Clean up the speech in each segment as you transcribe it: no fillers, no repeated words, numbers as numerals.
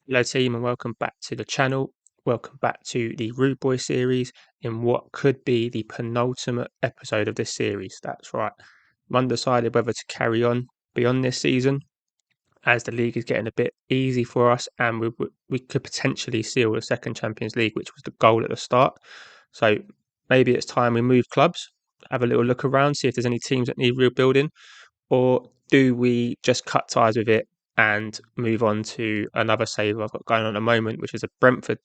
Hello team and welcome back to the channel. Welcome back to the Rude Boy series in what could be the penultimate episode of this series. That's right. I'm undecided whether to carry on beyond this season as the league is getting a bit easy for us and we could potentially seal the second Champions League, which was the goal at the start. So maybe it's time we move clubs, have a little look around, see if there's any teams that need rebuilding, or do we just cut ties with it and move on to another save I've got going on at the moment, which is a Brentford,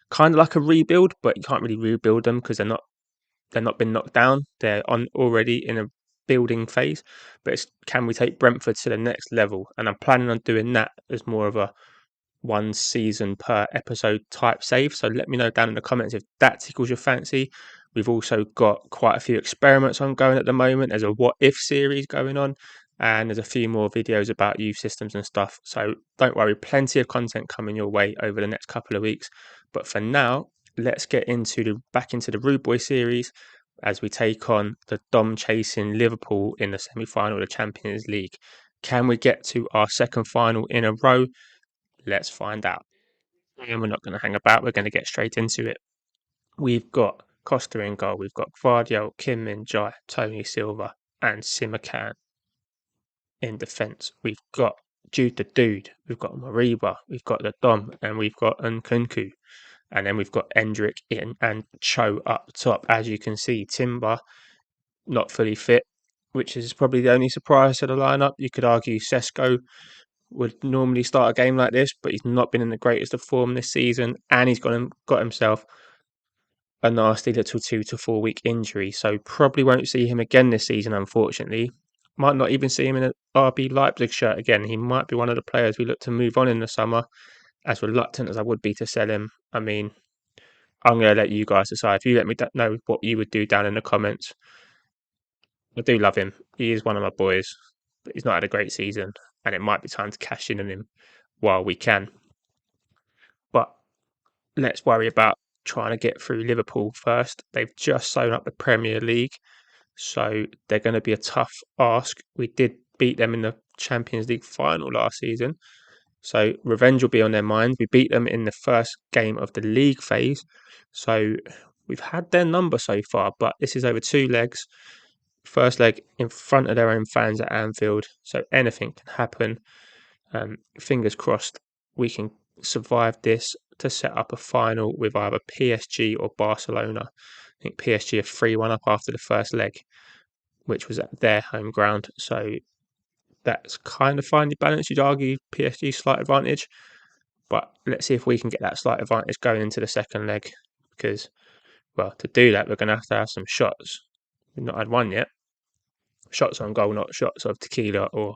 kind of like a rebuild, but you can't really rebuild them because they're not been knocked down. They're on already in a building phase. But can we take Brentford to the next level? And I'm planning on doing that as more of a one season per episode type save. So let me know down in the comments if that tickles your fancy. We've also got quite a few experiments ongoing at the moment. There's a what if series going on, and there's a few more videos about youth systems and stuff. So don't worry, plenty of content coming your way over the next couple of weeks. But for now, let's get back into the Rude Boy series as we take on the Dom chasing Liverpool in the semi final of the Champions League. Can we get to our second final in a row? Let's find out. And we're not going to hang about. We're going to get straight into it. We've got Costa in goal. We've got Vardiel, Kim Min Jai, Tony Silva, and Simakan in defence. We've got Jude the Dude. We've got Mariba. We've got the Dom, and we've got Nkunku. And then we've got Endrick in and Cho up top. As you can see, Timber not fully fit, which is probably the only surprise to the lineup. You could argue Sesko would normally start a game like this, but he's not been in the greatest of form this season, and he's got himself a nasty little 2 to 4 week injury, so probably won't see him again this season, unfortunately. Might not even see him in an RB Leipzig shirt again. He might be one of the players we look to move on in the summer, as reluctant as I would be to sell him. I mean, I'm going to let you guys decide. If you let me know what you would do down in the comments. I do love him. He is one of my boys, but he's not had a great season, and it might be time to cash in on him while we can. But let's worry about trying to get through Liverpool first. They've just sewn up the Premier League, so they're going to be a tough ask. We did beat them in the Champions League final last season, so revenge will be on their mind. We beat them in the first game of the league phase, so we've had their number so far, but this is over 2 legs. First leg in front of their own fans at Anfield, so anything can happen. Fingers crossed we can survive this to set up a final with either PSG or Barcelona. I think PSG are 3-1 up after the first leg, which was at their home ground. So that's kind of finely balanced. You'd argue PSG slight advantage, but let's see if we can get that slight advantage going into the second leg. Because, well, to do that, we're going to have some shots. We've not had one yet. Shots on goal, not shots of tequila or.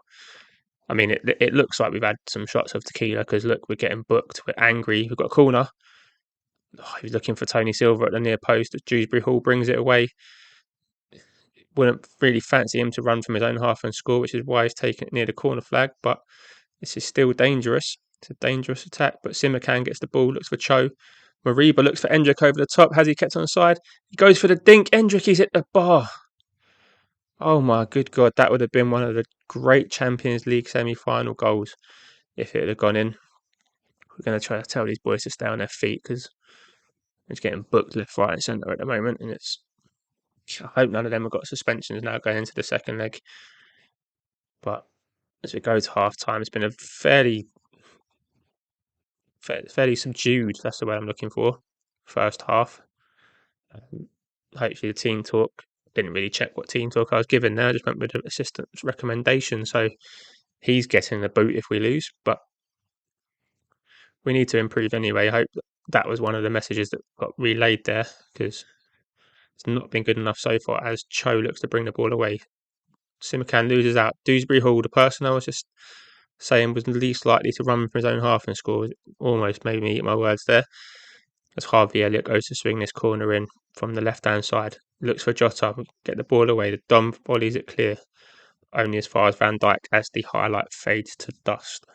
I mean, it looks like we've had some shots of tequila because look, we're getting booked. We're angry. We've got a corner. Oh, he was looking for Tony Silva at the near post. Dewsbury Hall brings it away. Wouldn't really fancy him to run from his own half and score, which is why he's taking it near the corner flag. But this is still dangerous. It's a dangerous attack. But Simakan gets the ball, looks for Cho. Mariba looks for Endrick over the top. Has he kept on the side? He goes for the dink. Endrick, he's hit the bar. Oh my good God, that would have been one of the great Champions League semi-final goals if it had gone in. We're going to try to tell these boys to stay on their feet because it's getting booked left, right, and centre at the moment. And I hope none of them have got suspensions now going into the second leg. But as we go to half time, it's been a fairly subdued. That's the word I'm looking for. First half. Hopefully, the team talk. Didn't really check what team talk I was given there. I just went with the assistant's recommendation. So he's getting the boot if we lose. But we need to improve anyway. I hope that was one of the messages that got relayed there because it's not been good enough so far as Cho looks to bring the ball away. Simakan loses out. Dewsbury Hall, the person I was just saying was least likely to run from his own half and score, almost made me eat my words there. As Harvey Elliott goes to swing this corner in from the left-hand side. Looks for Jota, get the ball away. The Dom volleys it clear. Only as far as Van Dijk as the highlight fades to dust.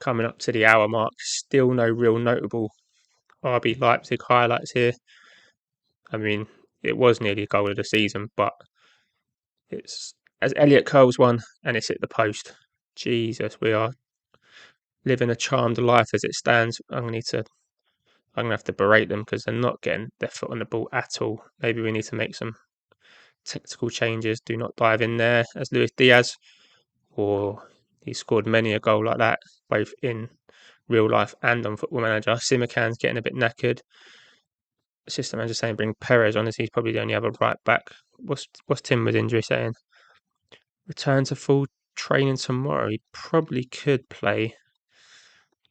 Coming up to the hour mark, still no real notable RB Leipzig highlights here. I mean, it was nearly a goal of the season, but it's as Elliot curls one and it's hit the post. Jesus, we are living a charmed life as it stands. I'm gonna have to berate them because they're not getting their foot on the ball at all. Maybe we need to make some tactical changes. Do not dive in there as Luis Diaz, or he scored many a goal like that, both in real life and on Football Manager. Simican's getting a bit knackered. Assistant manager saying bring Perez on as he's probably the only other right back. What's Timber's injury saying? Return to full training tomorrow. He probably could play.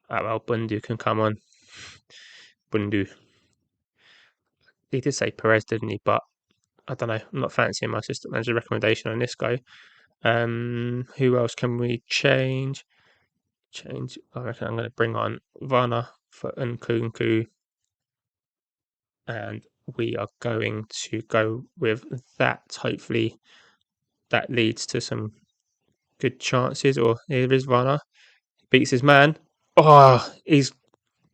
Oh well, Bundu can come on. Bundu. He did say Perez, didn't he? But I don't know. I'm not fancying my assistant manager recommendation on this guy. Who else can we change? I reckon I'm going to bring on Varna for Nkunku, and we are going to go with that. Hopefully, that leads to some good chances. Or here is Varna, beats his man. Oh, is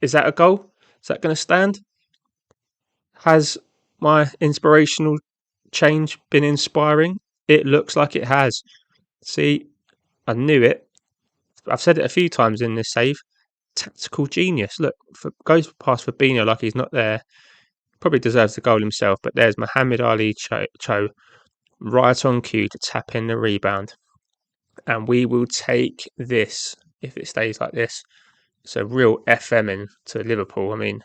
that a goal? Is that going to stand? Has my inspirational change been inspiring? It looks like it has. See, I knew it. I've said it a few times in this save. Tactical genius. Look, goes past Fabinho like he's not there. Probably deserves the goal himself, but there's Mohamed Ali Cho right on cue to tap in the rebound. And we will take this if it stays like this. It's a real FMing to Liverpool. I mean,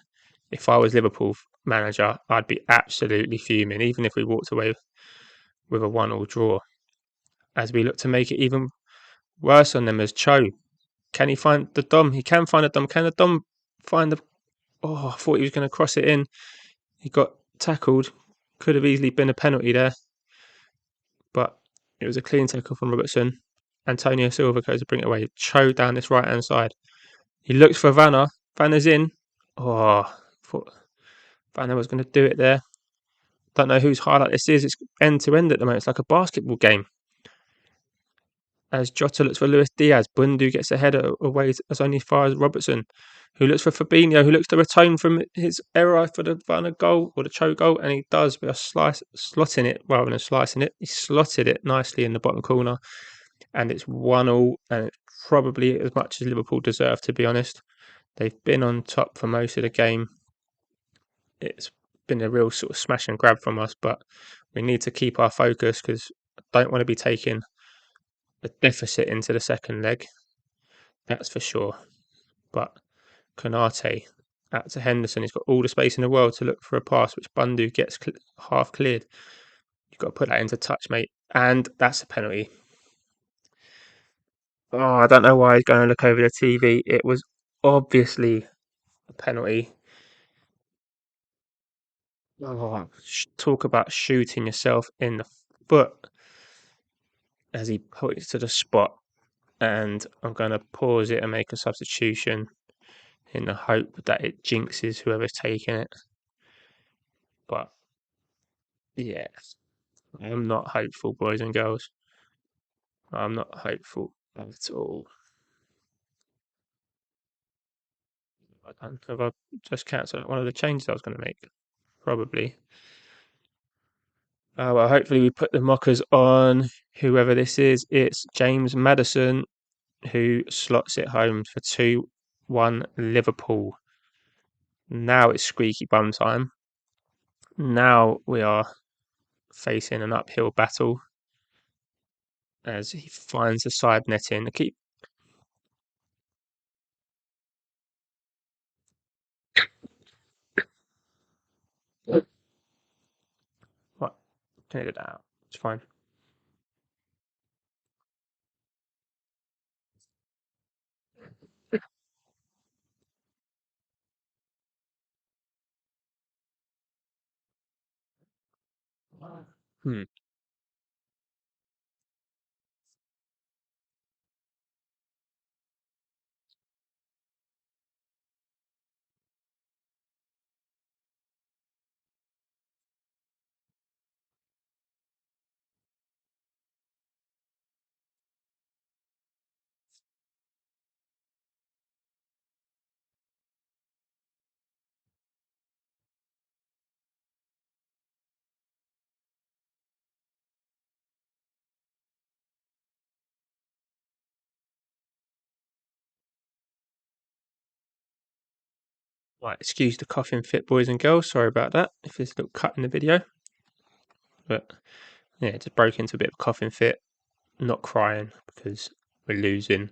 if I was Liverpool manager, I'd be absolutely fuming, even if we walked away with a 1-1 draw. As we look to make it even worse on them as Cho. Can he find the Dom? He can find the Dom. Can the Dom find the... Oh, I thought he was going to cross it in. He got tackled. Could have easily been a penalty there. But it was a clean tackle from Robertson. Antonio Silva goes to bring it away. Cho down this right-hand side. He looks for Vanna. Vanna's in. Oh, I thought Vanna was going to do it there. Don't know whose highlight this is. It's end-to-end at the moment. It's like a basketball game. As Jota looks for Luis Diaz, Bundu gets ahead away as only far as Robertson, who looks for Fabinho, who looks to atone from his error for the Vanna goal or the Cho goal, and he does with a slotting it rather than slicing it. He slotted it nicely in the bottom corner, and it's 1-1, and it's probably as much as Liverpool deserve, to be honest. They've been on top for most of the game. It's been a real sort of smash and grab from us, but we need to keep our focus because I don't want to be taking a deficit into the second leg. That's for sure. But Konate out to Henderson. He's got all the space in the world to look for a pass, which Bundu gets half cleared. You've got to put that into touch, mate. And that's a penalty. Oh, I don't know why he's going to look over the TV. It was obviously a penalty. Oh, talk about shooting yourself in the foot as he points to the spot. And I'm going to pause it and make a substitution in the hope that it jinxes whoever's taking it. But yeah, I'm not hopeful, boys and girls. I'm not hopeful at all. Have I just cancelled one of the changes I was going to make? Probably. Well, hopefully we put the mockers on whoever this is. It's James Maddison who slots it home for 2-1 Liverpool. Now it's squeaky bum time. Now we are facing an uphill battle as he finds the side netting. The keep. What? Can I get that out? It's fine. Hmm. Right, excuse the coughing fit, boys and girls. Sorry about that. If there's a little cut in the video, but yeah, just broke into a bit of a coughing fit. Not crying because we're losing,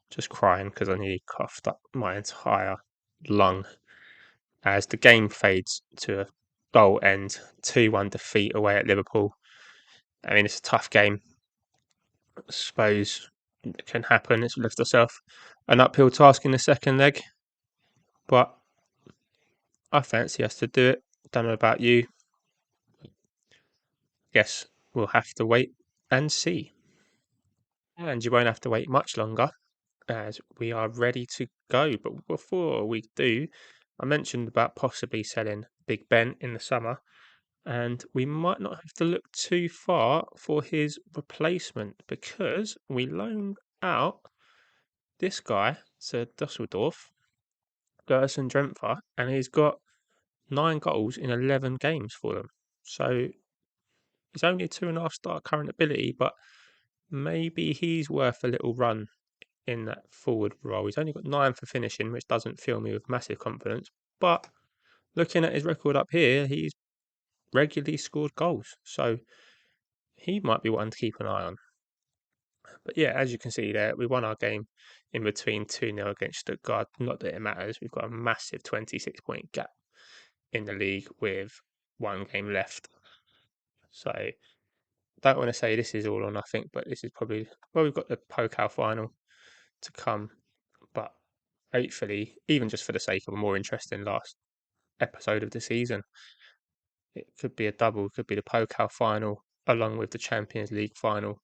just crying because I nearly coughed up my entire lung as the game fades to a goal end, 2-1 defeat away at Liverpool. I mean, it's a tough game. I suppose it can happen. It's left ourselves an uphill task in the second leg, but I fancy us to do it. Don't know about you. Guess we'll have to wait and see. And you won't have to wait much longer as we are ready to go. But before we do, I mentioned about possibly selling Big Ben in the summer, and we might not have to look too far for his replacement because we loaned out this guy to Dusseldorf, Gerson Drenther, and he's got 9 goals in 11 games for them. So he's only a 2.5 star current ability, but maybe he's worth a little run in that forward role. He's only got 9 for finishing, which doesn't fill me with massive confidence. But looking at his record up here, he's regularly scored goals. So he might be one to keep an eye on. But yeah, as you can see there, we won our game in between 2-0 against Stuttgart. Not that it matters. We've got a massive 26-point gap in the league with 1 game left. So don't want to say this is all or nothing, but this is probably, well, we've got the Pokal final to come. But hopefully, even just for the sake of a more interesting last episode of the season, it could be a double, it could be the Pokal final along with the Champions League final.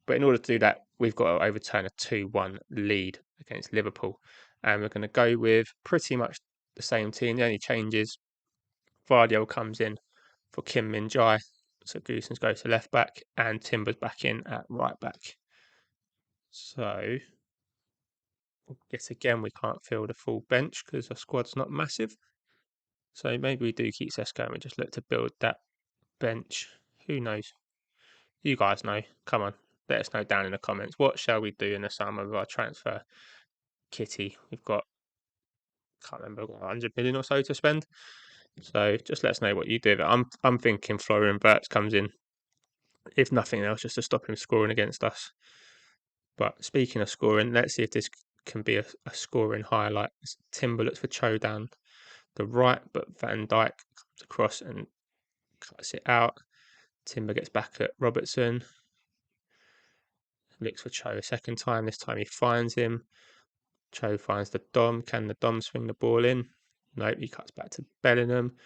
But in order to do that, we've got to overturn a 2-1 lead against Liverpool. And we're going to go with pretty much the same team. The only change is Vardiel comes in for Kim Min Jae. So Goosens goes to left back and Timber's back in at right back. So, guess again, we can't field a full bench because our squad's not massive. So maybe we do keep Sesko and we just look to build that bench. Who knows? You guys know. Come on, let us know down in the comments. What shall we do in the summer with our transfer kitty? We've got, can't remember, 100 million or so to spend. So just let us know what you do. I'm thinking Florian Wirtz comes in, if nothing else, just to stop him scoring against us. But speaking of scoring, let's see if this can be a scoring highlight. Timber looks for Cho down the right, but Van Dijk comes across and cuts it out. Timber gets back at Robertson. Looks for Cho a second time. This time he finds him. Cho finds the Dom. Can the Dom swing the ball in? Nope, he cuts back to Bellingham,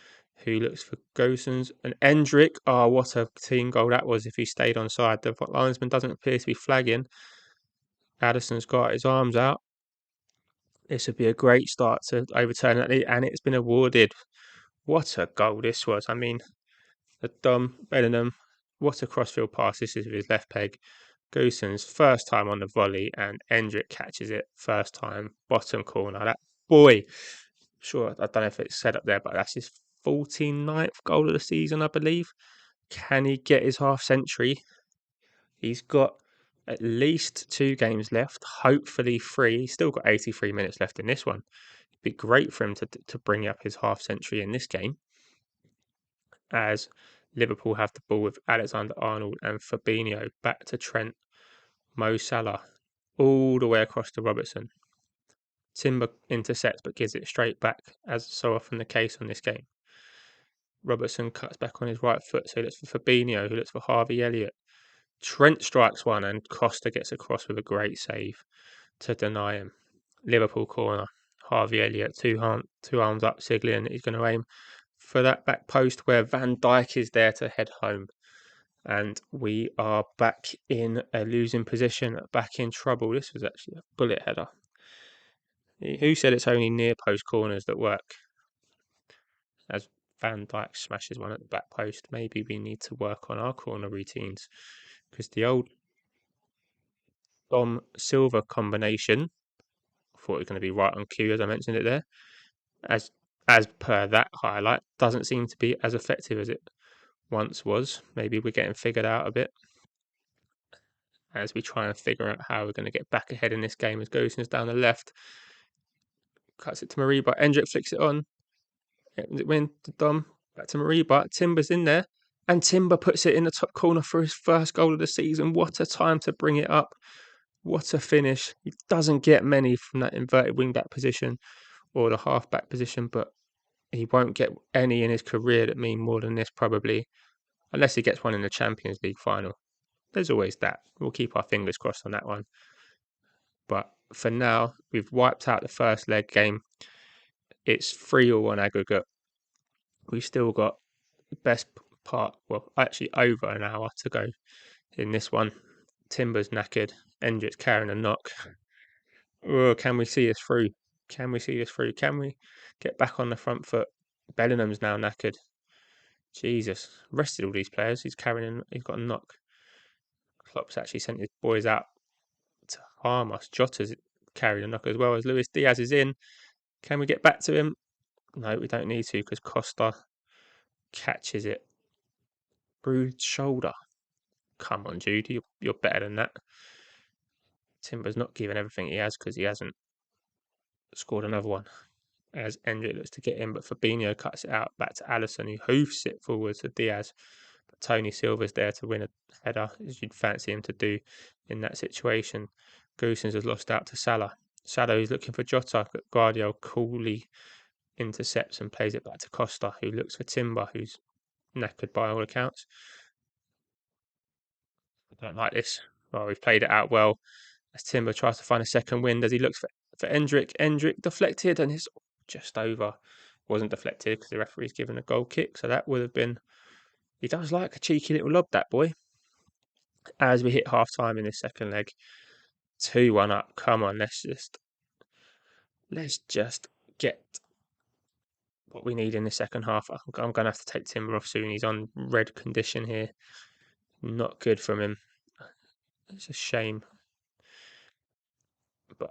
who looks for Gosens. And Endrick, oh, what a team goal that was if he stayed on side. The linesman doesn't appear to be flagging. Addison's got his arms out. This would be a great start to overturn it, and it's been awarded. What a goal this was. I mean, the Dom, Bellingham, what a crossfield pass this is with his left peg. Goosen's first time on the volley, and Endrick catches it first time, bottom corner. That boy, sure, I don't know if it's set up there, but that's his 49th goal of the season, I believe. Can he get his half century? He's got at least 2 games left, hopefully 3. He's still got 83 minutes left in this one. It'd be great for him to bring up his half century in this game, as Liverpool have the ball with Alexander-Arnold and Fabinho back to Trent. Mo Salah all the way across to Robertson. Timber intercepts but gives it straight back, as so often the case on this game. Robertson cuts back on his right foot, so he looks for Fabinho, who looks for Harvey Elliott. Trent strikes one, and Costa gets across with a great save to deny him. Liverpool corner. Harvey Elliott, two arms up, signaling he's going to aim for that back post where Van Dijk is there to head home. And we are back in a losing position, back in trouble. This was actually a bullet header. Who said it's only near post corners that work? As Van Dijk smashes one at the back post, maybe we need to work on our corner routines, because the old Dom Silva combination, I thought it was going to be right on cue as I mentioned it there, as per that highlight, doesn't seem to be as effective as it once was. Maybe we're getting figured out a bit as we try and figure out how we're going to get back ahead in this game. As Gosens down the left, Cuts it to Mariba. Endrick flicks it on. It went to Dom. Back to Mariba. Timber's in there. And Timber puts it in the top corner for his first goal of the season. What a time to bring it up. What a finish. He doesn't get many from that inverted wing-back position or the half-back position, but he won't get any in his career that mean more than this probably, unless he gets one in the Champions League final. There's always that. We'll keep our fingers crossed on that one. But for now, we've wiped out the first leg game. It's 3-3 on aggregate. We've still got the best part, well, actually over an hour to go in this one. Timber's knackered. Endrick's carrying a knock. Oh, can we see this through? Can we see this through? Can we get back on the front foot? Bellingham's now knackered. Jesus. Rested all these players. He's got a knock. Klopp's actually sent his boys out to harm us. Jota's carried a knock as well as Luis Diaz is in. Can we get back to him? No, we don't need to because Costa catches it. Bruised shoulder. Come on, Jude. You're better than that. Timber's not giving everything he has because he hasn't scored another one. As Endrick looks to get in, but Fabinho cuts it out back to Alisson, who hoofs it forward to Diaz. But Tony Silva's there to win a header, as you'd fancy him to do in that situation. Goossens has lost out to Salah. Salah is looking for Jota, but Guardiola coolly intercepts and plays it back to Costa, who looks for Timber, who's knackered by all accounts. I don't like this. Well, we've played it out well. As Timber tries to find a second wind, as he looks for Endrick. Endrick deflected, and it's just over. Wasn't deflected because the referee's given a goal kick, so that would have been. He does like a cheeky little lob, that boy. As we hit half time in this second leg, 2-1 up. Come on, let's just get what we need in the second half. I'm going to have to take Timber off soon. He's on red condition here. Not good from him. It's a shame. But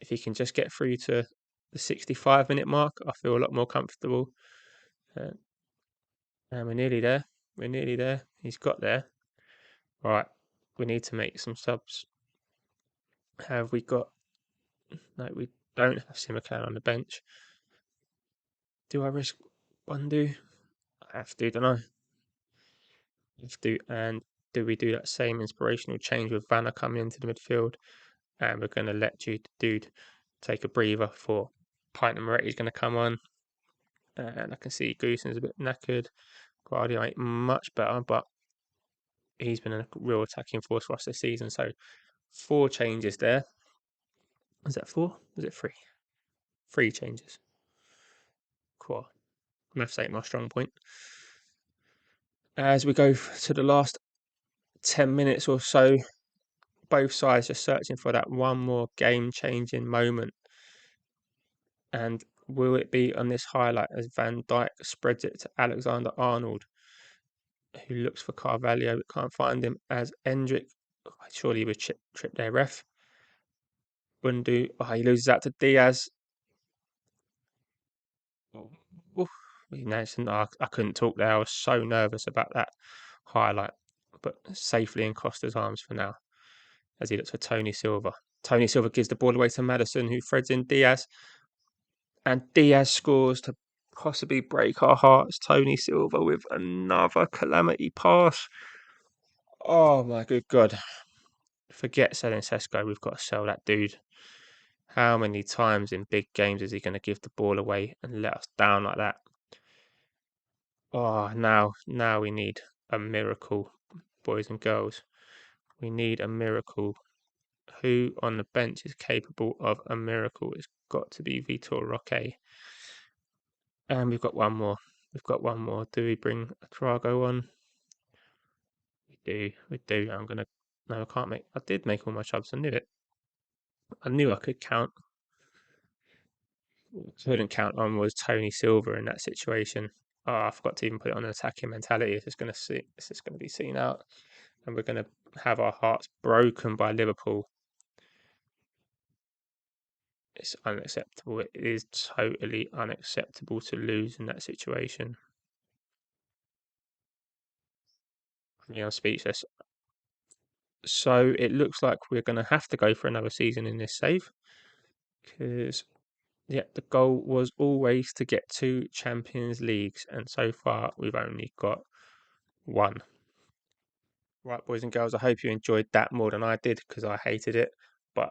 if he can just get through to the 65-minute mark, I feel a lot more comfortable. And we're nearly there. We're nearly there. He's got there. All right. We need to make some subs. Have we got... No, we don't have Simiclan on the bench. Do I risk Bundu? I have to, don't I? Have to. And do we do that same inspirational change with Vanna coming into the midfield? And we're going to let Dude take a breather for Pint and Moretti's going to come on. And I can see Goosen's a bit knackered. Guardiola ain't much better, but he's been a real attacking force for us this season. So 4 changes there. Is that 4? Is it 3? 3 changes. Cool. Maths ain't my strong point. As we go to the last 10 minutes or so, both sides are searching for that one more game-changing moment. And will it be on this highlight as Van Dijk spreads it to Alexander-Arnold, who looks for Carvalho but can't find him, as Endrick, surely he was tripped there, ref. Bundu, he loses out to Diaz. Oof. I couldn't talk there. I was so nervous about that highlight, but safely in Costa's arms for now, as he looks for Tony Silva. Tony Silva gives the ball away to Maddison, who threads in Diaz, and Diaz scores to possibly break our hearts. Tony Silva with another calamity pass. Oh my good God. Forget selling Sesko. We've got to sell that dude. How many times in big games is he going to give the ball away and let us down like that? Oh, now we need a miracle, boys and girls. We need a miracle. Who on the bench is capable of a miracle? It's got to be Vitor Roque. And we've got one more. Do we bring Trago on? We do. No, I can't make... I did make all my subs. I knew it. I knew I could count. Couldn't count on was Tony Silva in that situation. Oh, I forgot to even put it on an attacking mentality. This is going to be seen out, and we're going to have our hearts broken by Liverpool. It's unacceptable. It is totally unacceptable to lose in that situation. I'm speechless. So it looks like we're going to have to go for another season in this save, because Yeah, the goal was always to get 2 Champions Leagues, and so far we've only got one. Right, boys and girls, I hope you enjoyed that more than I did because I hated it. But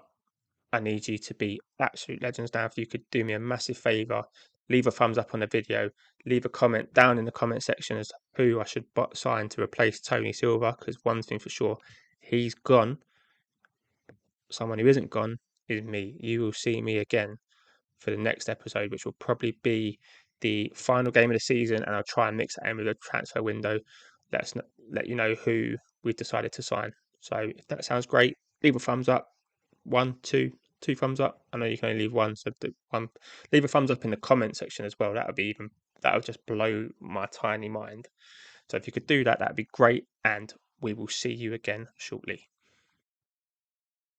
I need you to be absolute legends now. If you could do me a massive favour, leave a thumbs up on the video, leave a comment down in the comment section as to who I should sign to replace Tony Silva. Because one thing for sure, he's gone. Someone who isn't gone is me. You will see me again for the next episode, which will probably be the final game of the season, and I'll try and mix that in with the transfer window. Let you know who we've decided to sign. So if that sounds great, leave a thumbs up. One, two thumbs up. I know you can only leave one, so leave a thumbs up in the comment section as well. That would just blow my tiny mind. So if you could do that, that'd be great, and we will see you again shortly.